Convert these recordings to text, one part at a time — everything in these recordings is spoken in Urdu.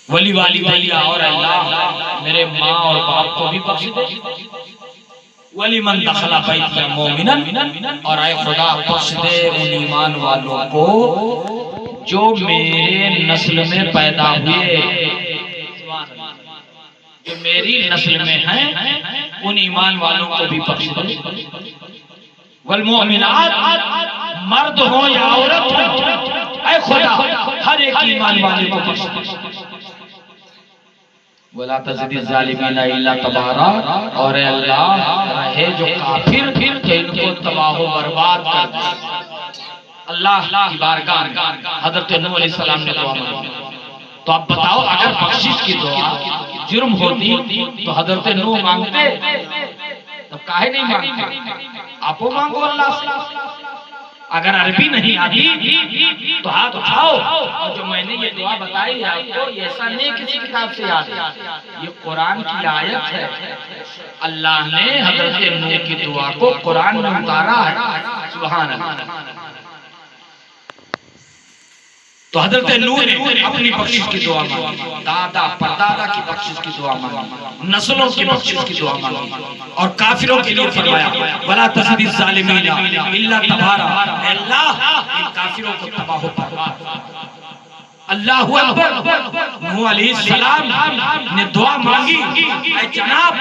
ولی والدیہ اور اللہ میرے ماں اور باپ کو بھی بخش دے، ولی من دخل بیت مومنا، اور اے خدا بخش دے ان ایمان والوں کو جو میرے نسل میں پیدا ہوئے، جو میری نسل میں ہیں ان ایمان والوں کو بھی بخش دے، والمؤمنات، مرد ہوں یا عورت ہوں، اے خدا ہر ایک ایمان والے کو بخش دے، وَلَا تَزِدِ الظَّالِمِينَ إِلَّا تَبَارًا، اور اے اللہ رہے جو کافر کہ ان کو تباہ و برباد کر دے۔ اللہ کی بارگاہ حضرت نوح علیہ السلام نے دعا مانگی، تو اب بتاؤ اگر بخشش کی دعا جرم ہوتی تو حضرت نوح مانگتے؟ تب کاہے نہیں مانگتے؟ آپ کو مانگو اللہ سے۔ اگر عربی نہیں آتی تو ہاتھ اٹھاؤ، اور جو میں نے یہ دعا بتائی ہے آپ کو، یہ ایسا نہیں کسی کتاب سے یاد ہے، یہ قرآن کی آیت ہے، اللہ نے حضرت نوح کی دعا کو قرآن میں اتارا ہے، سبحان اللہ۔ تو حضرت نوح نے اپنی بخشش کی دعا مانگی، دادا پردادا کی بخشش کی دعا مانگی، نسلوں کی بخشش کی دعا مانگی، اور کافروں کے لیے فرمایا وَلَا تَزِدِ الظَّالِمِينَ إِلَّا تَبَارًا، اے اللہ ان کافروں کو تباہ و برباد۔ اللہ اکبر، نوح علیہ السلام نے دعا مانگی، اے جناب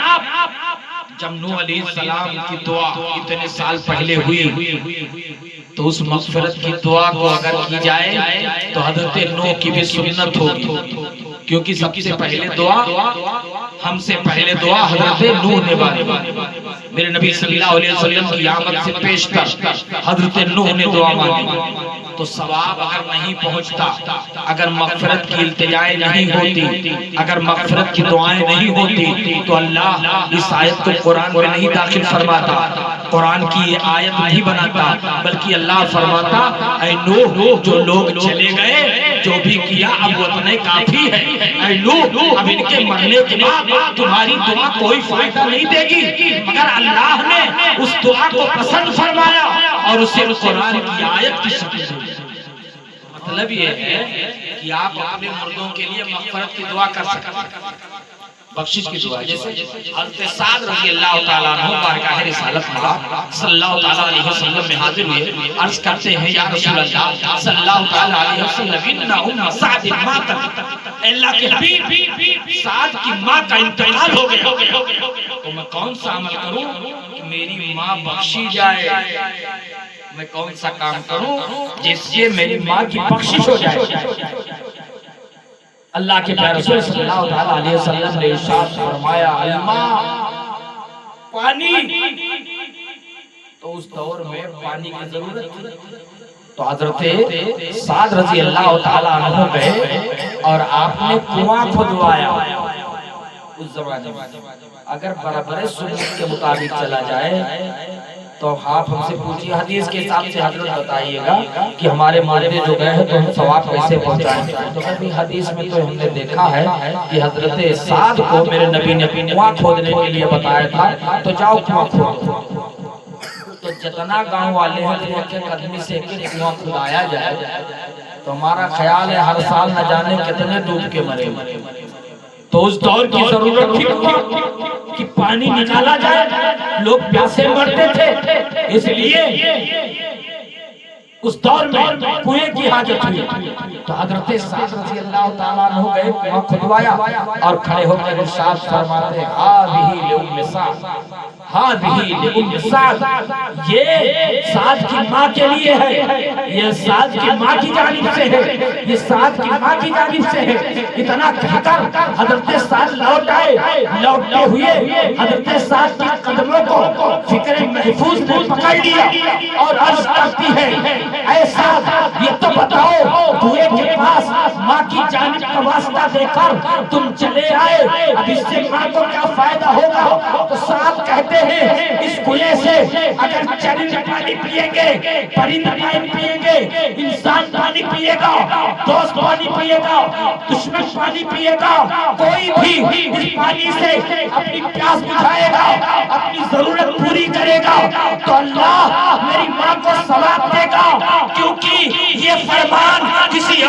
جب نوح علیہ السلام کی دعا اتنے سال پہلے ہوئی تو اس مغفرت کی دعا کو اگر کی جائے تو حضرت نوح کی بھی سنت ہوگی، کیونکہ سب سے پہلے دعا، ہم سے پہلے دعا حضرت نوح نے مانگی۔ میرے نبی صلی اللہ علیہ وسلم کی آمد سے پیش کر حضرت نوح نے دعا مانگی، تو ثواب اگر نہیں پہنچتا، اگر مغفرت کی التجائیں نہیں ہوتی، اگر مغفرت کی دعائیں نہیں ہوتی، تو اللہ اس آیت کو قرآن میں نہیں داخل فرماتا، قرآن کی یہ آیت نہیں بناتا، بلکہ اللہ فرماتا اے نوح جو لوگ چلے گئے جو بھی کیا اب وہ اتنے کافی ہے، اے نوح اب ان کے مرنے کے بعد تمہاری دعا کوئی فائدہ نہیں دے گی، مگر اللہ نے اس دعا کو پسند فرمایا اور اسے قرآن کی آیت کی شکل دی۔ مطلب یہ ہے کہ آپ اپنے مردوں کے لیے مغفرت کی دعا کر سکتے ہیں، بخشش کی دعا، جیسے حضرت سعد رضی اللہ تعالیٰ عنہ بارگاہ رسالت اللہ صلی اللہ تعالیٰ علیہ وسلم میں حاضر ہوئے، عرض کرتے ہیں یا رسول اللہ صلی اللہ تعالیٰ علیہ وسلم انہا ام سعد ماتت، اے اللہ کے حبیب سعد کی ماں کا انتقال ہو گیا، تو میں کون سا عمل کروں کہ میری ماں بخشی جائے، میں کون سا کام کروں جس سے میری ماں کی بخشش ہو جائے۔ اللہ کے پیارے رسول صلی اللہ علیہ وسلم نے ارشاد فرمایا الماء، پانی، تو اس دور میں پانی کی ضرورت تھی، تو حضرت سعد رضی اللہ تعالیٰ عنہ گئے اور آپ نے کنواں کھدوایا۔ اس زمانے میں اگر برابر سنت کے مطابق چلا جائے تو آپ ہم سے پوچھئے، حدیث کے حساب سے حضرت بتائیے گا کہ ہمارے مردے جو گئے ہیں تو ہم ثواب کیسے پہنچائیں؟ تو کبھی حدیث میں تو ہم نے دیکھا ہے کہ حضرت سعد کو میرے نبی نے کنواں کھودنے کے لیے بتایا تھا، تو جاؤ کنواں کھودو، تو جتنا گاؤں والے ہیں تو ایک ایک آدمی سے ایک ایک کنواں کھدایا جائے، تو ہمارا خیال ہے ہر سال نہ جانے کتنے ڈوب کے مرے، تو اس دور کی ضرورت تھی کہ پانی نکالا جائے، لوگ پیاسے مرتے تھے، اس لیے اس دور میں کنویں کی حاجت ہوئی، تو حضرت سعد رضی اللہ تعالیٰ عنہ گئے کنواں کھدوایا اور کھڑے ہو کر ارشاد فرماتے ہذہ لأم سعد، ہذہ لأم سعد، یہ سعد کی ماں کے لیے ہے، یہ سعد کی ماں کی جانب سے ہے، یہ سعد کی ماں کی جانب سے ہے۔ اتنا کہہ کر حضرت سعد لوٹ آئے، لوٹتے ہوئے حضرت سعد کی قدموں کو فکر محفوظ نے پکڑ لیا اور عرض کرتی ہے اے سعد یہ تو بتاؤ کنویں کے پاس ماں کی جانب کا واسطہ دے کر تم چلے آئے، اب اس سے ماں کو کیا فائدہ ہوگا؟ تو سعد کہتے ہیں اس کنویں سے اگر چرند پانی پیئیں گے، پرند پانی پیئیں گے، انسان پانی پیئے گا، دوست پانی پیئے گا، دشمن پانی پیئے گا، کوئی بھی اس پانی سے اپنی پیاس بجھائے گا، اپنی ضرورت پوری کرے گا تو اللہ میری ماں کو ثواب دے گا، کیونکہ یہ فرمان کسی